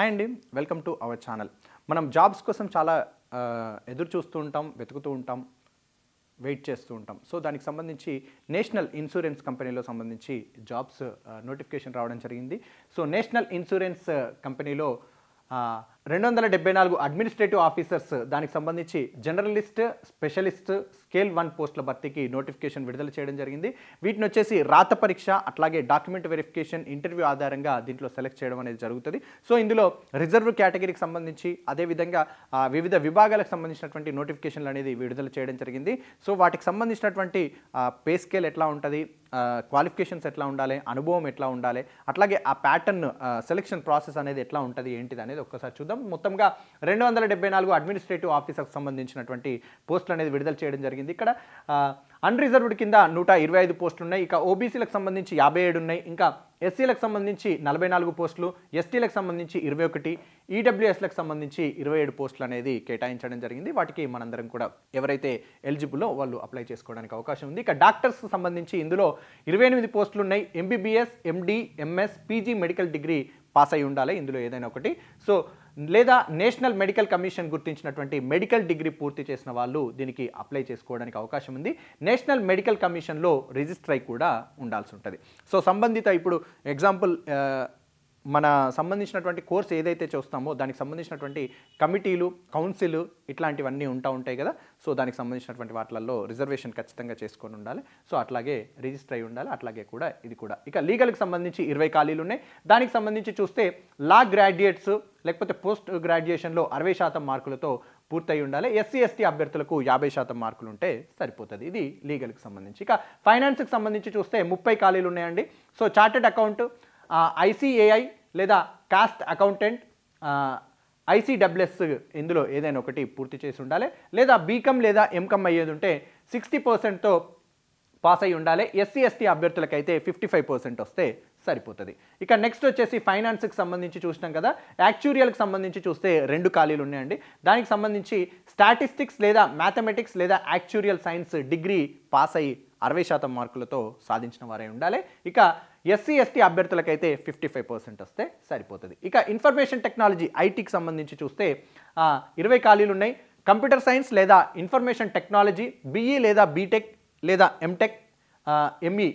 Hi అండి, welcome to our channel. మనం jobs కోసం చాలా ఎదురు చూస్తూ ఉంటాం, వెతుకుతూ ఉంటాం, వెయిట్ చేస్తూ ఉంటాం. సో దానికి సంబంధించి నేషనల్ ఇన్సూరెన్స్ కంపెనీలో సంబంధించి జాబ్స్ నోటిఫికేషన్ రావడం జరిగింది. సో నేషనల్ ఇన్సూరెన్స్ కంపెనీలో 274 అడ్మినిస్ట్రేటివ్ ఆఫీసర్స్, దానికి సంబంధించి జర్నలిస్ట్, స్పెషలిస్ట్, స్కేల్ 1 పోస్టుల భర్తీకి నోటిఫికేషన్ విడుదల చేయడం జరిగింది. వీటిని వచ్చేసి రాత పరీక్ష, అట్లాగే డాక్యుమెంట్ వెరిఫికేషన్, ఇంటర్వ్యూ ఆధారంగా దీంట్లో సెలెక్ట్ చేయడం అనేది జరుగుతుంది. సో ఇందులో రిజర్వ్ కేటగిరీకి సంబంధించి, అదేవిధంగా వివిధ విభాగాలకు సంబంధించినటువంటి నోటిఫికేషన్లు అనేది విడుదల చేయడం జరిగింది. సో వాటికి సంబంధించినటువంటి పే స్కేల్ ఎట్లా ఉంటుంది, క్వాలిఫికేషన్స్ ఎట్లా ఉండాలి, అనుభవం ఎట్లా ఉండాలి, అట్లాగే ఆ ప్యాటర్న్ సెలెక్షన్ ప్రాసెస్ అనేది ఎట్లా ఉంటుంది ఏంటిది అనేది ఒక్కసారి చూద్దాం. మొత్తంగా 274 అడ్మినిస్ట్రేటివ్ ఆఫీసర్కి సంబంధించినటువంటి పోస్టులు అనేది విడుదల చేయడం జరిగింది. ఇక్కడ అన్రిజర్వ్డ్ కింద 125 పోస్టులు ఉన్నాయి. ఇక ఓబీసీలకు సంబంధించి 57 ఉన్నాయి. ఇంకా ఎస్సీలకు సంబంధించి 44 పోస్టులు, ఎస్టీలకు సంబంధించి 21, ఈడబ్ల్యూఎస్లకు సంబంధించి 27 పోస్టులు అనేది కేటాయించడం జరిగింది. వాటికి మనందరం కూడా ఎవరైతే ఎలిజిబుల్లో వాళ్ళు అప్లై చేసుకోవడానికి అవకాశం ఉంది. ఇక డాక్టర్స్కి సంబంధించి ఇందులో 28 పోస్టులు ఉన్నాయి. MBBS, MD, MS, PG medical degree pass అయి ఉండాలి ఇందులో ఏదైనా ఒకటి. సో లేదా నేషనల్ మెడికల్ కమిషన్ గుర్తించినటువంటి మెడికల్ డిగ్రీ పూర్తి చేసిన వాళ్ళు దీనికి అప్లై చేసుకోవడానికి అవకాశం ఉంది. నేషనల్ మెడికల్ కమిషన్లో రిజిస్టర్ అయి కూడా ఉండాల్సి ఉంటుంది. సో సంబంధిత ఇప్పుడు ఎగ్జాంపుల్ మన సంబంధించినటువంటి కోర్స్ ఏదైతే చూస్తామో దానికి సంబంధించినటువంటి కమిటీలు, కౌన్సిల్ ఇట్లాంటివన్నీ ఉంటాయి కదా. సో దానికి సంబంధించినటువంటి వాటిల్లో రిజర్వేషన్ ఖచ్చితంగా చేసుకొని ఉండాలి. సో అట్లాగే రిజిస్టర్ అయి ఉండాలి. అట్లాగే కూడా ఇది కూడా. ఇక లీగల్కి సంబంధించి 20 ఖాళీలు ఉన్నాయి. దానికి సంబంధించి చూస్తే లా గ్రాడ్యుయేట్స్ లేకపోతే పోస్ట్ గ్రాడ్యుయేషన్లో 60% మార్కులతో పూర్తయి ఉండాలి. ఎస్సీ ఎస్టీ అభ్యర్థులకు 50% మార్కులు ఉంటే సరిపోతుంది. ఇది లీగల్కి సంబంధించి. ఇక ఫైనాన్స్కి సంబంధించి చూస్తే 30 ఖాళీలు ఉన్నాయండి. సో చార్టెడ్ అకౌంట్, ఐసీఏఐ లేదా కాస్ట్ అకౌంటెంట్, ఐసీడబ్ల్యూఎస్ ఇందులో ఏదైనా ఒకటి పూర్తి చేసి ఉండాలి. లేదా బీకమ్ లేదా ఎంకమ్ అయ్యేది ఉంటే 60%తో పాస్ అయి ఉండాలి. ఎస్సీ ఎస్టీ అభ్యర్థులకైతే 55% వస్తే సరిపోతుంది. ఇక నెక్స్ట్ వచ్చేసి ఫైనాన్స్కి సంబంధించి చూసినాం కదా. యాక్చురియల్కి సంబంధించి చూస్తే 2 ఖాళీలు ఉన్నాయండి. దానికి సంబంధించి స్టాటిస్టిక్స్ లేదా మ్యాథమెటిక్స్ లేదా యాక్చురియల్ సైన్స్ డిగ్రీ పాస్ అయ్యి 60% మార్కులతో సాధించిన వారే ఉండాలి. ఇక ఎస్సీ ఎస్టీ అభ్యర్థులకైతే 55% వస్తే సరిపోతుంది. ఇక ఇన్ఫర్మేషన్ టెక్నాలజీ ఐటీకి సంబంధించి చూస్తే 20 ఖాళీలు ఉన్నాయి. కంప్యూటర్ సైన్స్ లేదా ఇన్ఫర్మేషన్ టెక్నాలజీ, బీఈ లేదా బీటెక్ లేదా ఎంటెక్, ఎంఈ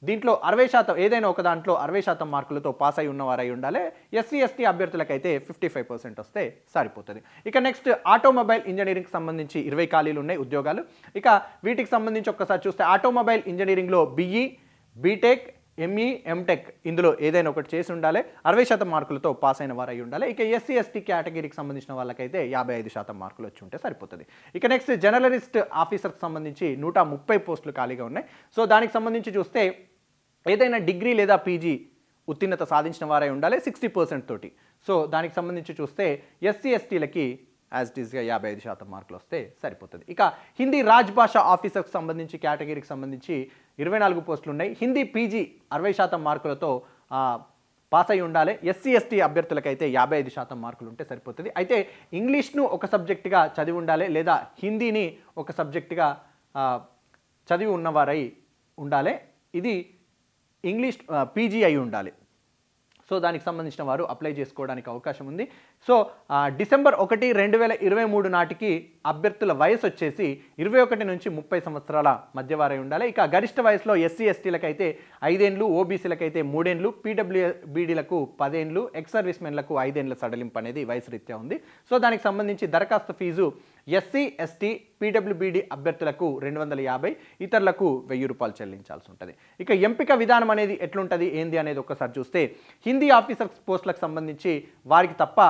దీంట్లో 60% ఏదైనా ఒక దాంట్లో 60% మార్కులతో పాస్ అయి ఉన్నవారై ఉండాలి. ఎస్సీ ఎస్టీ అభ్యర్థులకైతే 55% వస్తే సరిపోతుంది. ఇక నెక్స్ట్ ఆటోమొబైల్ ఇంజనీరింగ్కి సంబంధించి 20 ఖాళీలు ఉన్నాయి ఉద్యోగాలు. ఇక వీటికి సంబంధించి ఒక్కసారి చూస్తే ఆటోమొబైల్ ఇంజనీరింగ్లో బీఈ, బీటెక్, ఎంఈ, ఎంటెక్ ఇందులో ఏదైనా ఒకటి చేసి ఉండాలి. 60% మార్కులతో పాస్ అయిన వారు అయి ఉండాలి. ఇక ఎస్సీ ఎస్టీ కేటగిరీకి సంబంధించిన వాళ్ళకైతే 55% మార్కులు వచ్చి ఉంటే సరిపోతుంది. ఇక నెక్స్ట్ జర్నలిస్ట్ ఆఫీసర్కి సంబంధించి 130 పోస్టులు ఖాళీగా ఉన్నాయి. సో దానికి సంబంధించి చూస్తే ఏదైనా డిగ్రీ లేదా పీజీ ఉత్తీర్ణత సాధించిన వారై ఉండాలి 60% తోటి. సో దానికి సంబంధించి చూస్తే ఎస్సీ ఎస్టీలకి యాజ్ ఇట్ ఈస్గా 55% మార్కులు వస్తే సరిపోతుంది. ఇక హిందీ రాజ్భాష ఆఫీసర్కి సంబంధించి కేటగిరీకి సంబంధించి 24 పోస్టులు ఉన్నాయి. హిందీ పీజీ 60% మార్కులతో పాస్ అయి ఉండాలి. ఎస్సీ ఎస్టీ అభ్యర్థులకైతే 55% మార్కులు ఉంటే సరిపోతుంది. అయితే ఇంగ్లీష్ను ఒక సబ్జెక్టుగా చదివి ఉండాలి లేదా హిందీని ఒక సబ్జెక్టుగా చదివి ఉన్నవారై ఉండాలి. ఇది ఇంగ్లీష్ పీజీ అయి ఉండాలి. సో దానికి సంబంధించిన వారు అప్లై చేసుకోవడానికి అవకాశం ఉంది. సో డిసెంబర్ 1, 2023 నాటికి అభ్యర్థుల వయసు వచ్చేసి 21 నుంచి 30 సంవత్సరాల మధ్య వారై ఉండాలి. ఇక గరిష్ట వయసులో ఎస్సీ ఎస్టీలకైతే 5 ఏళ్ళు, ఓబీసీలకైతే 3 ఏళ్ళు, పీడబ్ల్యూబీడీలకు 10 ఏళ్ళు, ఎక్స్ సర్వీస్ మెన్లకు 5 ఏళ్ళ సడలింపు అనేది వయసు రీత్యా ఉంది. సో దానికి సంబంధించి దరఖాస్తు ఫీజు ఎస్సీ ఎస్టీ పీడబ్ల్యూబీడీ అభ్యర్థులకు 250, ఇతరులకు 1000 రూపాయలు చెల్లించాల్సి ఉంటుంది. ఇక ఎంపిక విధానం అనేది ఎట్లుంటుంది ఏంది అనేది ఒక్కసారి చూస్తే హిందీ ఆఫీసర్ పోస్టులకు సంబంధించి వారికి తప్ప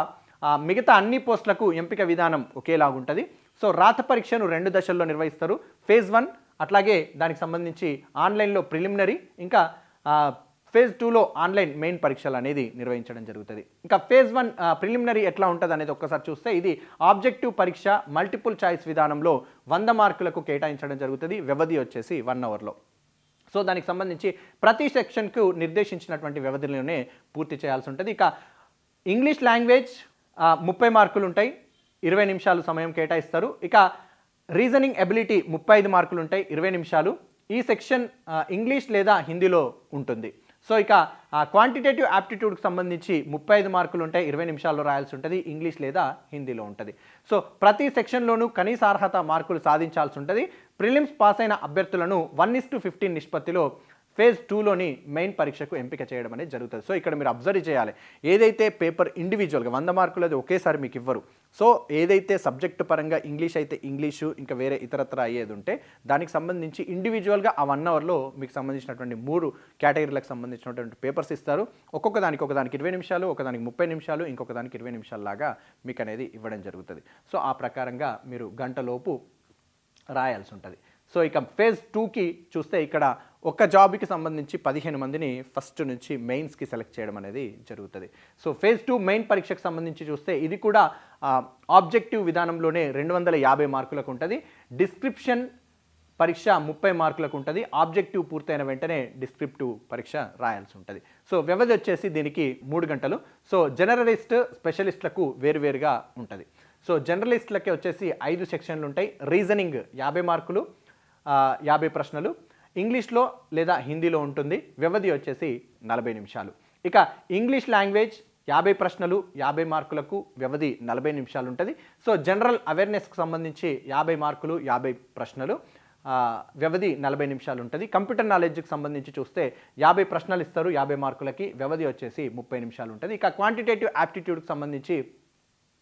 మిగతా అన్ని పోస్టులకు ఎంపిక విధానం ఒకేలాగుంటుంది. సో రాత పరీక్షను 2 దశల్లో నిర్వహిస్తారు. ఫేజ్ 1 అట్లాగే దానికి సంబంధించి ఆన్లైన్లో ప్రిలిమినరీ, ఇంకా ఫేజ్ 2లో ఆన్లైన్ మెయిన్ పరీక్షలు అనేది నిర్వహించడం జరుగుతుంది. ఇంకా ఫేజ్ 1 ప్రిలిమినరీ ఎట్లా ఉంటుంది అనేది ఒక్కసారి చూస్తే ఇది ఆబ్జెక్టివ్ పరీక్ష మల్టిపుల్ చాయిస్ విధానంలో 100 మార్కులకు కేటాయించడం జరుగుతుంది. వ్యవధి వచ్చేసి 1 అవర్లో. సో దానికి సంబంధించి ప్రతి సెక్షన్కు నిర్దేశించినటువంటి వ్యవధిలోనే పూర్తి చేయాల్సి ఉంటుంది. ఇక ఇంగ్లీష్ లాంగ్వేజ్ 30 మార్కులు ఉంటాయి, 20 నిమిషాలు సమయం కేటాయిస్తారు. ఇక రీజనింగ్ ఎబిలిటీ 35 మార్కులు ఉంటాయి, 20 నిమిషాలు. ఈ సెక్షన్ ఇంగ్లీష్ లేదా హిందీలో ఉంటుంది. సో ఇక క్వాంటిటేటివ్ యాప్టిట్యూడ్కి సంబంధించి 35 మార్కులు ఉంటాయి, 20 నిమిషాల్లో రాయాల్సి ఉంటుంది, ఇంగ్లీష్ లేదా హిందీలో ఉంటుంది. సో ప్రతి సెక్షన్లోనూ కనీస అర్హత మార్కులు సాధించాల్సి ఉంటుంది. ప్రిలిమ్స్ పాస్ అయిన అభ్యర్థులను 1:15 నిష్పత్తిలో ఫేజ్ 2లోని మెయిన్ పరీక్షకు ఎంపిక చేయడం అనేది జరుగుతుంది. సో ఇక్కడ మీరు అబ్జర్వ్ చేయాలి, ఏదైతే పేపర్ ఇండివిజువల్గా 100 మార్కులు అది ఒకేసారి మీకు ఇవ్వరు. సో ఏదైతే సబ్జెక్టు పరంగా ఇంగ్లీష్ అయితే ఇంగ్లీషు, ఇంకా వేరే ఇతరత్ర అయ్యేది ఉంటే దానికి సంబంధించి ఇండివిజువల్గా ఆ 1 అవర్లో మీకు సంబంధించినటువంటి 3 కేటగిరీలకు సంబంధించినటువంటి పేపర్స్ ఇస్తారు. ఒకదానికి 20 నిమిషాలు, ఒకదానికి 30 నిమిషాలు, ఇంకొక దానికి 20 నిమిషాల లాగా మీకు అనేది ఇవ్వడం జరుగుతుంది. సో ఆ ప్రకారంగా మీరు గంటలోపు రాయాల్సి ఉంటుంది. సో ఇక ఫేజ్ 2కి చూస్తే ఇక్కడ ఒక జాబ్కి సంబంధించి 15 మందిని ఫస్ట్ నుంచి మెయిన్స్కి సెలెక్ట్ చేయడం అనేది జరుగుతుంది. సో ఫేజ్ 2 మెయిన్ పరీక్షకు సంబంధించి చూస్తే ఇది కూడా ఆబ్జెక్టివ్ విధానంలోనే 250 మార్కులకు ఉంటుంది. డిస్క్రిప్షన్ పరీక్ష 30 మార్కులకు ఉంటుంది. ఆబ్జెక్టివ్ పూర్తయిన వెంటనే డిస్క్రిప్టివ్ పరీక్ష రాయాల్సి ఉంటుంది. సో వ్యవధి వచ్చేసి దీనికి 3 గంటలు. సో జనరలిస్ట్, స్పెషలిస్టులకు వేరువేరుగా ఉంటుంది. సో జనరలిస్టులకి వచ్చేసి 5 సెక్షన్లు ఉంటాయి. రీజనింగ్ 50 మార్కులు, 50 ప్రశ్నలు, ఇంగ్లీష్లో లేదా హిందీలో ఉంటుంది. వ్యవధి వచ్చేసి 40 నిమిషాలు. ఇక ఇంగ్లీష్ లాంగ్వేజ్ 50 ప్రశ్నలు, 50 మార్కులకు, వ్యవధి 40 నిమిషాలు ఉంటుంది. సో జనరల్ అవేర్నెస్కి సంబంధించి 50 మార్కులు, 50 ప్రశ్నలు, వ్యవధి 40 నిమిషాలు ఉంటుంది. కంప్యూటర్ నాలెడ్జ్కి సంబంధించి చూస్తే 50 ప్రశ్నలు ఇస్తారు 50 మార్కులకి, వ్యవధి వచ్చేసి 30 నిమిషాలు ఉంటుంది. ఇక క్వాంటిటేటివ్ యాప్టిట్యూడ్కి సంబంధించి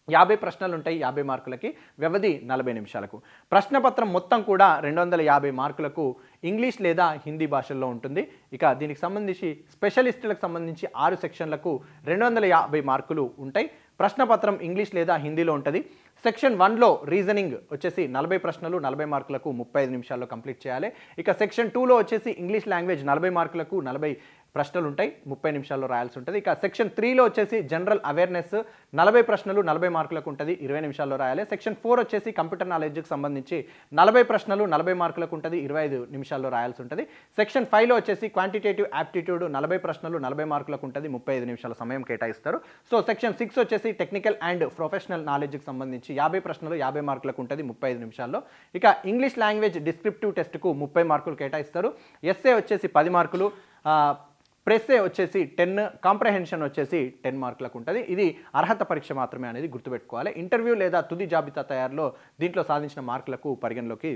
50 ప్రశ్నలు ఉంటాయి 50 మార్కులకి, వ్యవధి 40 నిమిషాలకు. ప్రశ్నపత్రం మొత్తం కూడా 250 మార్కులకు ఇంగ్లీష్ లేదా హిందీ భాషల్లో ఉంటుంది. ఇక దీనికి సంబంధించి స్పెషలిస్టులకు సంబంధించి 6 సెక్షన్లకు 250 మార్కులు ఉంటాయి. ప్రశ్నపత్రం ఇంగ్లీష్ లేదా హిందీలో ఉంటుంది. సెక్షన్ 1లో రీజనింగ్ వచ్చేసి 40 ప్రశ్నలు 40 మార్కులకు 35 నిమిషాల్లో కంప్లీట్ చేయాలి. ఇక సెక్షన్ 2లో వచ్చేసి ఇంగ్లీష్ లాంగ్వేజ్ 40 మార్కులకు 40 ప్రశ్నలు ఉంటాయి, 30 నిమిషాల్లో రాయాల్సి ఉంటుంది. ఇక సెక్షన్ 3లో వచ్చేసి జనరల్ అవేర్నెస్ 40 ప్రశ్నలు 40 మార్కులకు ఉంటుంది, 20 నిమిషాల్లో రాయాలి. సెక్షన్ 4 వచ్చేసి కంప్యూటర్ నాలెడ్జ్కి సంబంధించి 40 ప్రశ్నలు 40 మార్కులకు ఉంటుంది, 25 నిమిషాల్లో రాయాల్సి ఉంటుంది. సెక్షన్ 5లో వచ్చేసి క్వాంటిటేటివ్ యాప్టిట్యూడ్ 40 ప్రశ్నలు 40 మార్కులకు ఉంటుంది, 35 నిమిషాల సమయం కేటాయిస్తారు. సో సెక్షన్ 6 వచ్చేసి టెక్నికల్ అండ్ ప్రొఫెషనల్ నాలెడ్జ్కి సంబంధించి 50 ప్రశ్నలు 50 మార్కులకు ఉంటుంది, 35 నిమిషాల్లో. ఇక ఇంగ్లీష్ లాంగ్వేజ్ డిస్క్రిప్టివ్ టెస్ట్కు 30 మార్కులు కేటాయిస్తారు. ఎస్ఏ వచ్చేసి 10 మార్కులు, ప్రెస్సే వచ్చేసి 10, కాంప్రహెన్షన్ వచ్చేసి 10 మార్కులకు ఉంటుంది. ఇది అర్హత పరీక్ష మాత్రమే అనేది గుర్తుపెట్టుకోవాలి. ఇంటర్వ్యూ లేదా తుది జాబితా తయారులో దీంట్లో సాధించిన మార్కులకు పరిగణలోకి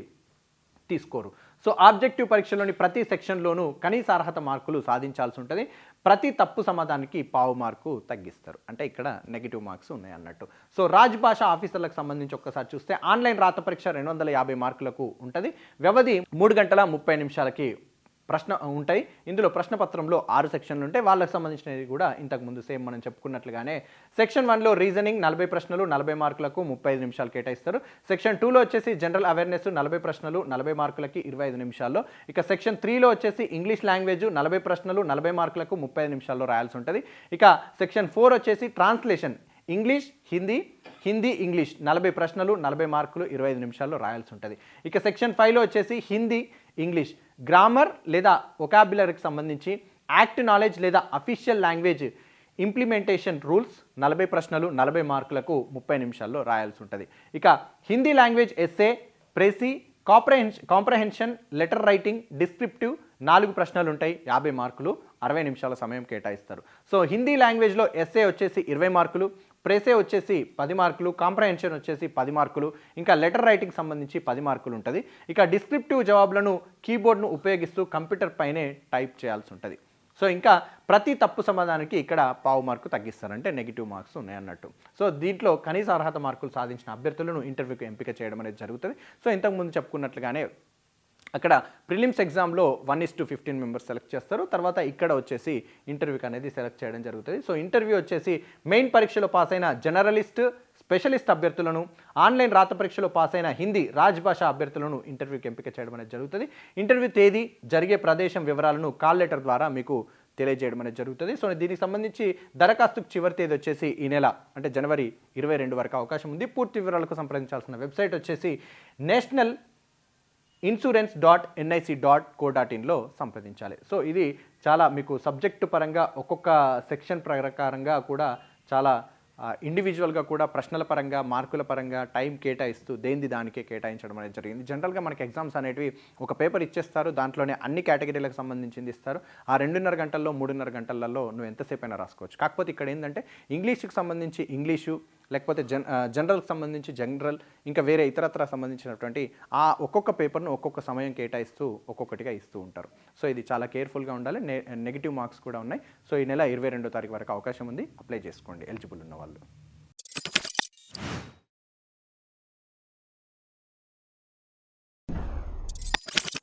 తీసుకోరు. సో ఆబ్జెక్టివ్ పరీక్షలోని ప్రతి సెక్షన్లోనూ కనీస అర్హత మార్కులు సాధించాల్సి ఉంటుంది. ప్రతి తప్పు సమాధానానికి 1/2 మార్కు తగ్గిస్తారు, అంటే ఇక్కడ నెగిటివ్ మార్క్స్ ఉన్నాయి అన్నట్టు. సో రాజ్భాష ఆఫీసర్లకు సంబంధించి ఒక్కసారి చూస్తే ఆన్లైన్ రాత పరీక్ష 250 మార్కులకు ఉంటుంది. వ్యవధి 3 గంటల 30 నిమిషాలకి ప్రశ్న ఉంటాయి. ఇందులో ప్రశ్నపత్రంలో 6 సెక్షన్లు ఉంటాయి. వాళ్ళకి సంబంధించినవి కూడా ఇంతకుముందు సేమ్ మనం చెప్పుకున్నట్లుగానే సెక్షన్ 1లో రీజనింగ్ 40 ప్రశ్నలు 40 మార్కులకు 35 నిమిషాలు కేటాయిస్తారు. సెక్షన్ 2లో వచ్చేసి జనరల్ అవేర్నెస్ 40 ప్రశ్నలు 40 మార్కులకి 25 నిమిషాల్లో. ఇక సెక్షన్ 3లో వచ్చేసి ఇంగ్లీష్ లాంగ్వేజ్ 40 ప్రశ్నలు 40 మార్కులకు 35 నిమిషాల్లో రాయాల్సి ఉంటుంది. ఇక సెక్షన్ 4 వచ్చేసి translation English Hindi, Hindi English 40 ప్రశ్నలు 40 మార్కులు 25 నిమిషాల్లో రాయాల్సి ఉంటుంది. ఇక సెక్షన్ 5లో వచ్చేసి హిందీ ఇంగ్లీష్ గ్రామర్ లేదా వొకాబులరీకి సంబంధించి యాక్ట్ నాలెడ్జ్ లేదా అఫీషియల్ లాంగ్వేజ్ ఇంప్లిమెంటేషన్ రూల్స్ 40 ప్రశ్నలు 40 మార్కులకు 30 నిమిషాల్లో రాయాల్సి ఉంటుంది. ఇక Hindi language SA, ప్రెసీ, comprehension, letter writing, descriptive 4 ప్రశ్నలు ఉంటాయి, 50 మార్కులు, 60 నిమిషాల సమయం కేటాయిస్తారు. సో హిందీ లాంగ్వేజ్లో ఎస్ఏ వచ్చేసి 20 మార్కులు, ప్రెసే వచ్చేసి 10 మార్కులు, కాంప్రహెన్షన్ వచ్చేసి 10 మార్కులు, ఇంకా లెటర్ రైటింగ్ సంబంధించి 10 మార్కులు ఉంటుంది. ఇక డిస్క్రిప్టివ్ జవాబులను కీబోర్డ్ను ఉపయోగిస్తూ కంప్యూటర్ పైనే టైప్ చేయాల్సి ఉంటుంది. సో ఇంకా ప్రతి తప్పు సమాధానానికి ఇక్కడ 1/2 మార్కు తగ్గిస్తారంటే నెగిటివ్ మార్క్స్ ఉన్నాయి అన్నట్టు. సో దీంట్లో కనీస అర్హత మార్కులు సాధించిన అభ్యర్థులను ఇంటర్వ్యూకి ఎంపిక చేయడం అనేది జరుగుతుంది. సో ఇంతకుముందు చెప్పుకున్నట్లుగానే అక్కడ ప్రిలిమ్స్ ఎగ్జామ్లో 1:15 మెంబర్స్ సెలెక్ట్ చేస్తారు. తర్వాత ఇక్కడ వచ్చేసి ఇంటర్వ్యూకి అనేది సెలెక్ట్ చేయడం జరుగుతుంది. సో ఇంటర్వ్యూ వచ్చేసి మెయిన్ పరీక్షలో పాస్ అయిన జనరలిస్ట్, స్పెషలిస్ట్ అభ్యర్థులను, ఆన్లైన్ రాత పరీక్షలో పాస్ అయిన హిందీ రాజ్భాష అభ్యర్థులను ఇంటర్వ్యూకి ఎంపిక చేయడం అనేది జరుగుతుంది. ఇంటర్వ్యూ తేదీ, జరిగే ప్రదేశం వివరాలను కాల్ లెటర్ ద్వారా మీకు తెలియజేయడం అనేది జరుగుతుంది. సో దీనికి సంబంధించి దరఖాస్తుకు చివరి తేదీ వచ్చేసి ఈ నెల అంటే జనవరి 22 వరకు అవకాశం ఉంది. పూర్తి వివరాలకు సంప్రదించాల్సిన వెబ్సైట్ వచ్చేసి nationalinsurance.nic.co.inలో సంప్రదించాలి. సో ఇది చాలా మీకు సబ్జెక్టు పరంగా ఒక్కొక్క సెక్షన్ ప్రకారంగా కూడా చాలా ఇండివిజువల్గా కూడా ప్రశ్నల పరంగా మార్కుల పరంగా టైం కేటాయిస్తూ దేనిది దానికే కేటాయించడం అనేది జరిగింది. జనరల్గా మనకి ఎగ్జామ్స్ అనేటివి ఒక పేపర్ ఇచ్చేస్తారు, దాంట్లోనే అన్ని కేటగిరీలకు సంబంధించింది ఇస్తారు. ఆ 2.5 గంటల్లో 3.5 గంటలలో నువ్వు ఎంతసేపు అయినా రాసుకోవచ్చు. కాకపోతే ఇక్కడ ఏంటంటే ఇంగ్లీష్కి సంబంధించి ఇంగ్లీషు, లేకపోతే జనరల్కి సంబంధించి జనరల్, ఇంకా వేరే ఇతరత్ర సంబంధించినటువంటి ఆ ఒక్కొక్క పేపర్ను ఒక్కొక్క సమయం కేటాయిస్తూ ఒక్కొక్కటిగా ఇస్తూ ఉంటారు. సో ఇది చాలా కేర్ఫుల్గా ఉండాలి. నెగిటివ్ మార్క్స్ కూడా ఉన్నాయి. సో ఈ నెల 22వ తారీఖు వరకు అవకాశం ఉంది. అప్లై చేసుకోండి ఎలిజిబుల్ ఉన్న వాళ్ళు.